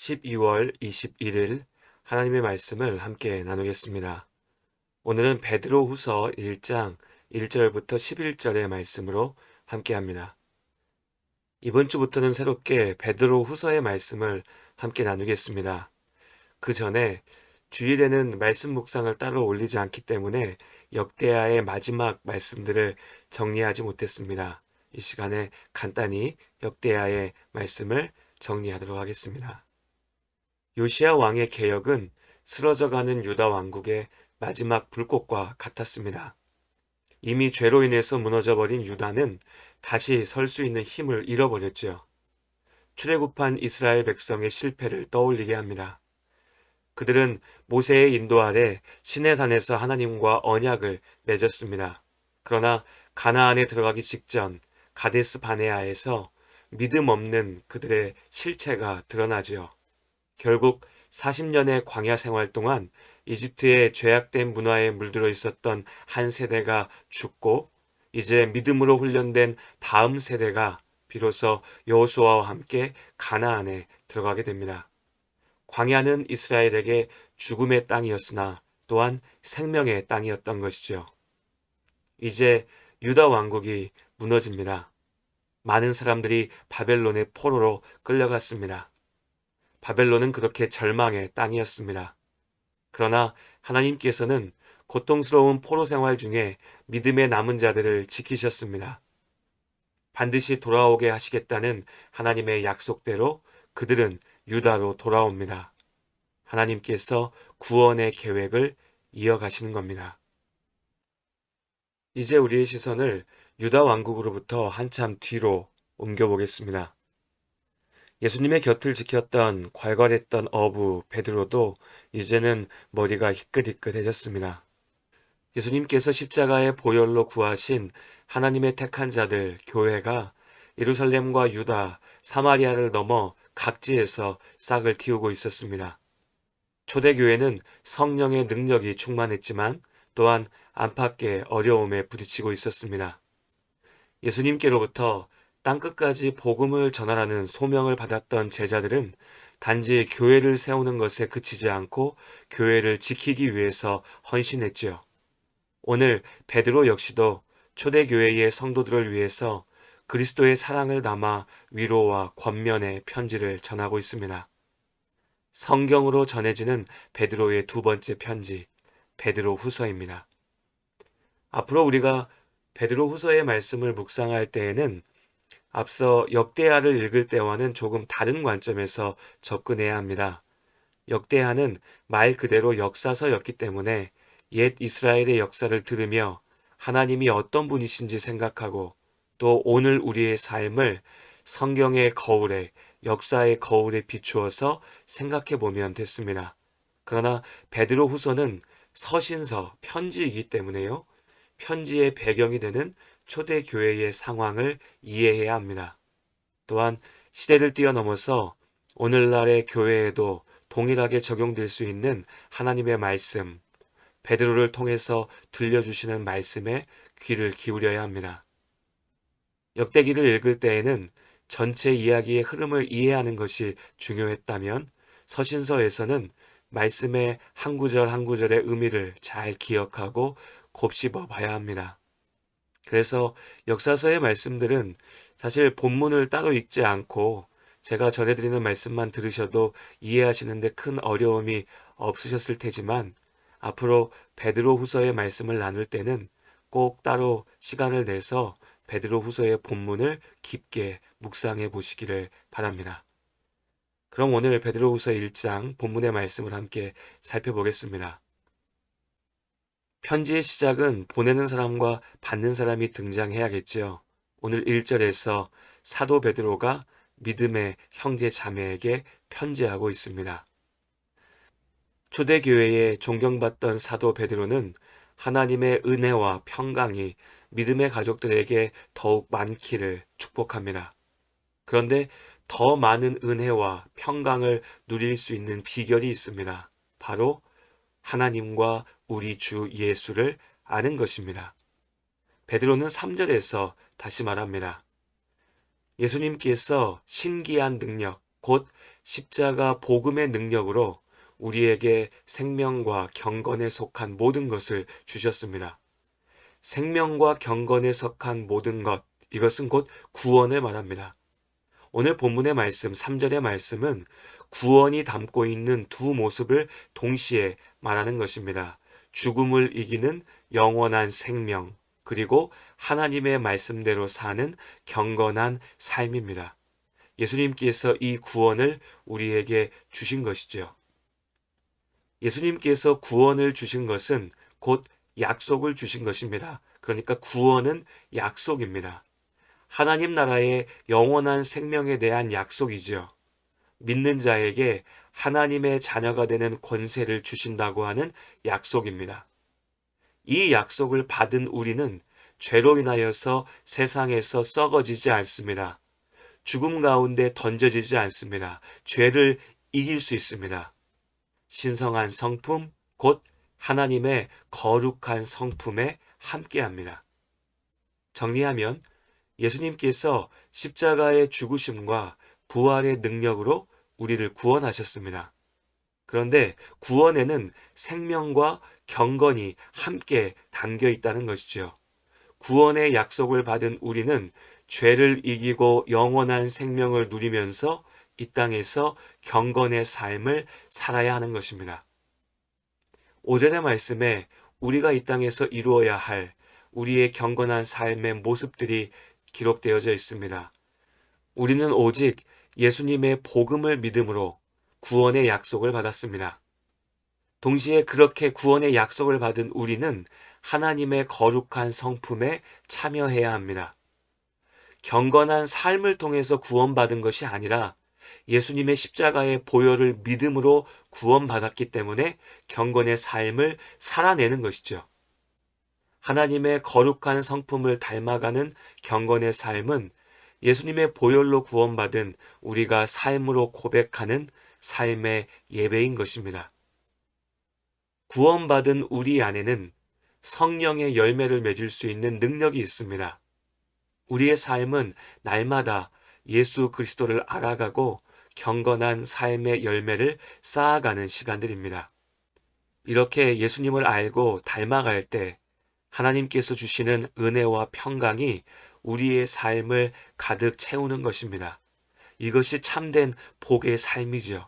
12월 21일 하나님의 말씀을 함께 나누겠습니다. 오늘은 베드로 후서 1장 1절부터 11절의 말씀으로 함께 합니다. 이번 주부터는 새롭게 베드로 후서의 말씀을 함께 나누겠습니다. 그 전에 주일에는 말씀 묵상을 따로 올리지 않기 때문에 역대하의 마지막 말씀들을 정리하지 못했습니다. 이 시간에 간단히 역대하의 말씀을 정리하도록 하겠습니다. 요시야 왕의 개혁은 쓰러져가는 유다 왕국의 마지막 불꽃과 같았습니다. 이미 죄로 인해서 무너져버린 유다는 다시 설 수 있는 힘을 잃어버렸죠. 출애굽한 이스라엘 백성의 실패를 떠올리게 합니다. 그들은 모세의 인도 아래 시내산에서 하나님과 언약을 맺었습니다. 그러나 가나안에 들어가기 직전 가데스 바네아에서 믿음 없는 그들의 실체가 드러나지요. 결국 40년의 광야 생활 동안 이집트의 죄악된 문화에 물들어 있었던 한 세대가 죽고 이제 믿음으로 훈련된 다음 세대가 비로소 여호수아와 함께 가나안에 들어가게 됩니다. 광야는 이스라엘에게 죽음의 땅이었으나 또한 생명의 땅이었던 것이죠. 이제 유다 왕국이 무너집니다. 많은 사람들이 바벨론의 포로로 끌려갔습니다. 바벨론은 그렇게 절망의 땅이었습니다. 그러나 하나님께서는 고통스러운 포로 생활 중에 믿음의 남은 자들을 지키셨습니다. 반드시 돌아오게 하시겠다는 하나님의 약속대로 그들은 유다로 돌아옵니다. 하나님께서 구원의 계획을 이어가시는 겁니다. 이제 우리의 시선을 유다 왕국으로부터 한참 뒤로 옮겨보겠습니다. 예수님의 곁을 지켰던 괄괄했던 어부 베드로도 이제는 머리가 희끗희끗해졌습니다. 예수님께서 십자가의 보혈로 구하신 하나님의 택한 자들 교회가 예루살렘과 유다, 사마리아를 넘어 각지에서 싹을 틔우고 있었습니다. 초대교회는 성령의 능력이 충만했지만 또한 안팎의 어려움에 부딪히고 있었습니다. 예수님께로부터 땅끝까지 복음을 전하라는 소명을 받았던 제자들은 단지 교회를 세우는 것에 그치지 않고 교회를 지키기 위해서 헌신했지요. 오늘 베드로 역시도 초대교회의 성도들을 위해서 그리스도의 사랑을 담아 위로와 권면의 편지를 전하고 있습니다. 성경으로 전해지는 베드로의 두 번째 편지, 베드로 후서입니다. 앞으로 우리가 베드로 후서의 말씀을 묵상할 때에는 앞서 역대하를 읽을 때와는 조금 다른 관점에서 접근해야 합니다. 역대하는 말 그대로 역사서였기 때문에 옛 이스라엘의 역사를 들으며 하나님이 어떤 분이신지 생각하고 또 오늘 우리의 삶을 성경의 거울에, 역사의 거울에 비추어서 생각해 보면 됐습니다. 그러나 베드로 후서는 서신서, 편지이기 때문에요. 편지의 배경이 되는 초대교회의 상황을 이해해야 합니다. 또한 시대를 뛰어넘어서 오늘날의 교회에도 동일하게 적용될 수 있는 하나님의 말씀, 베드로를 통해서 들려주시는 말씀에 귀를 기울여야 합니다. 역대기를 읽을 때에는 전체 이야기의 흐름을 이해하는 것이 중요했다면 서신서에서는 말씀의 한 구절 한 구절의 의미를 잘 기억하고 곱씹어 봐야 합니다. 그래서 역사서의 말씀들은 사실 본문을 따로 읽지 않고 제가 전해드리는 말씀만 들으셔도 이해하시는데 큰 어려움이 없으셨을 테지만 앞으로 베드로 후서의 말씀을 나눌 때는 꼭 따로 시간을 내서 베드로 후서의 본문을 깊게 묵상해 보시기를 바랍니다. 그럼 오늘 베드로 후서 1장 본문의 말씀을 함께 살펴보겠습니다. 편지의 시작은 보내는 사람과 받는 사람이 등장해야겠죠. 오늘 1절에서 사도 베드로가 믿음의 형제 자매에게 편지하고 있습니다. 초대교회에 존경받던 사도 베드로는 하나님의 은혜와 평강이 믿음의 가족들에게 더욱 많기를 축복합니다. 그런데 더 많은 은혜와 평강을 누릴 수 있는 비결이 있습니다. 바로 하나님과 우리 주 예수를 아는 것입니다. 베드로는 3절에서 다시 말합니다. 예수님께서 신기한 능력, 곧 십자가 복음의 능력으로 우리에게 생명과 경건에 속한 모든 것을 주셨습니다. 생명과 경건에 속한 모든 것, 이것은 곧 구원을 말합니다. 오늘 본문의 말씀, 3절의 말씀은 구원이 담고 있는 두 모습을 동시에 말하는 것입니다. 죽음을 이기는 영원한 생명, 그리고 하나님의 말씀대로 사는 경건한 삶입니다. 예수님께서 이 구원을 우리에게 주신 것이죠. 예수님께서 구원을 주신 것은 곧 약속을 주신 것입니다. 그러니까 구원은 약속입니다. 하나님 나라의 영원한 생명에 대한 약속이지요. 믿는 자에게 하나님의 자녀가 되는 권세를 주신다고 하는 약속입니다. 이 약속을 받은 우리는 죄로 인하여서 세상에서 썩어지지 않습니다. 죽음 가운데 던져지지 않습니다. 죄를 이길 수 있습니다. 신성한 성품, 곧 하나님의 거룩한 성품에 함께합니다. 정리하면 예수님께서 십자가의 죽으심과 부활의 능력으로 우리를 구원하셨습니다. 그런데 구원에는 생명과 경건이 함께 담겨 있다는 것이죠. 구원의 약속을 받은 우리는 죄를 이기고 영원한 생명을 누리면서 이 땅에서 경건의 삶을 살아야 하는 것입니다. 5절의 말씀에 우리가 이 땅에서 이루어야 할 우리의 경건한 삶의 모습들이 기록되어져 있습니다. 우리는 오직 예수님의 복음을 믿음으로 구원의 약속을 받았습니다. 동시에 그렇게 구원의 약속을 받은 우리는 하나님의 거룩한 성품에 참여해야 합니다. 경건한 삶을 통해서 구원받은 것이 아니라 예수님의 십자가의 보혈을 믿음으로 구원받았기 때문에 경건의 삶을 살아내는 것이죠. 하나님의 거룩한 성품을 닮아가는 경건의 삶은 예수님의 보혈로 구원받은 우리가 삶으로 고백하는 삶의 예배인 것입니다. 구원받은 우리 안에는 성령의 열매를 맺을 수 있는 능력이 있습니다. 우리의 삶은 날마다 예수 그리스도를 알아가고 경건한 삶의 열매를 쌓아가는 시간들입니다. 이렇게 예수님을 알고 닮아갈 때 하나님께서 주시는 은혜와 평강이 우리의 삶을 가득 채우는 것입니다. 이것이 참된 복의 삶이지요.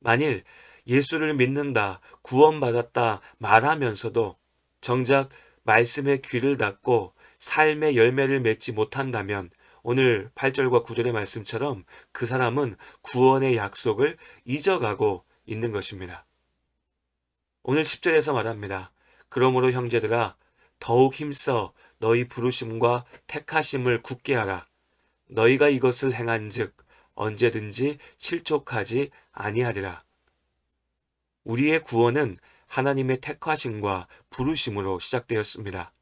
만일 예수를 믿는다, 구원받았다 말하면서도 정작 말씀의 귀를 닫고 삶의 열매를 맺지 못한다면 오늘 8절과 9절의 말씀처럼 그 사람은 구원의 약속을 잊어가고 있는 것입니다. 오늘 10절에서 말합니다. 그러므로 형제들아 더욱 힘써 너희 부르심과 택하심을 굳게 하라. 너희가 이것을 행한즉 언제든지 실족하지 아니하리라. 우리의 구원은 하나님의 택하심과 부르심으로 시작되었습니다.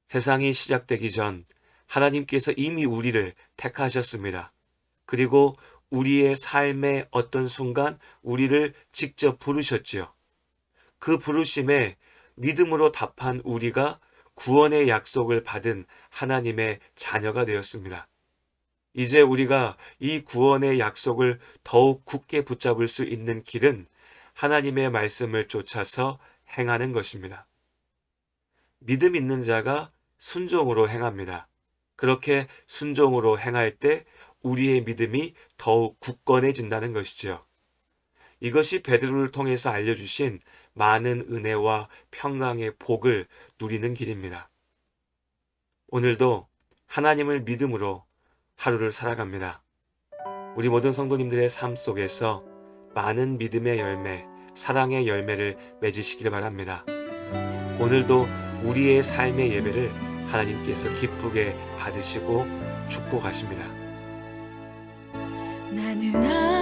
세상이 시작되기 전 하나님께서 이미 우리를 택하셨습니다. 그리고 우리의 삶의 어떤 순간 우리를 직접 부르셨지요. 그 부르심에 믿음으로 답한 우리가 구원의 약속을 받은 하나님의 자녀가 되었습니다. 이제 우리가 이 구원의 약속을 더욱 굳게 붙잡을 수 있는 길은 하나님의 말씀을 쫓아서 행하는 것입니다. 믿음 있는 자가 순종으로 행합니다. 그렇게 순종으로 행할 때 우리의 믿음이 더욱 굳건해진다는 것이지요. 이것이 베드로를 통해서 알려주신 많은 은혜와 평강의 복을 누리는 길입니다. 오늘도 하나님을 믿음으로 하루를 살아갑니다. 우리 모든 성도님들의 삶 속에서 많은 믿음의 열매, 사랑의 열매를 맺으시길 바랍니다. 오늘도 우리의 삶의 예배를 하나님께서 기쁘게 받으시고 축복하십니다. 나는